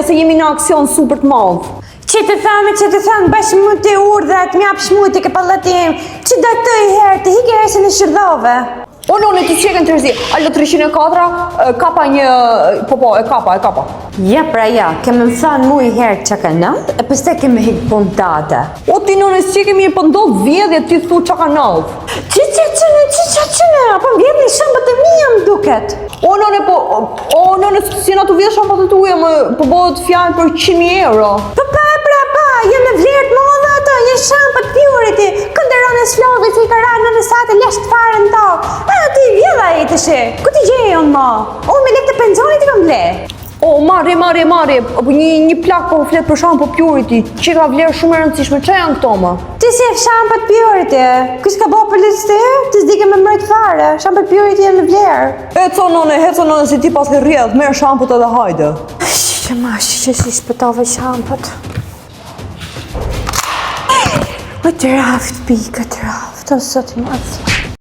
se jemi në aksion super të madh. Që të thëmë, bashkë mu të urdhat, mjap shmu të ke pallatim, që da të i herë, të hike herëse në shërdove. O, none, ti qeken të rëzi, allo 304, kapa një, e kapa. Ja, pra ja, kemë më thënë mu i herë që ka nëllë, e pëste kemë hikë puntate. O, ti none, si kemi e pëndodh vjedhje, ti thu që ka nëllë. Qëne, apo vjedhë një shambët e mija më duket. O, none, si na të vjedhë shambët e të uja, po bëhet fjallë për 100.000 euro. Jem në vlerë të modha ato, një shampët purity, këndërone s'flogë që i ka ranë në satë leshtë fare në tokë. Ti vjedha e të shi, ku ti gjeje unë ma? Unë me lekë të penzonit i kam ble. O, marri, një plak po fletë për shampët purity, që ka vlerë shumë e rëndësishme, që janë këto më? Ti si e shampët purity, kështë ka bo për listë të ti s'dike me mërët fare, shampët purity e në vlerë. Heco none, si ti pas ke rjedhë, merë shampët edhe hajde. Që si shpëtove shampët. Më të raft, pika të raft, o sot i mazë.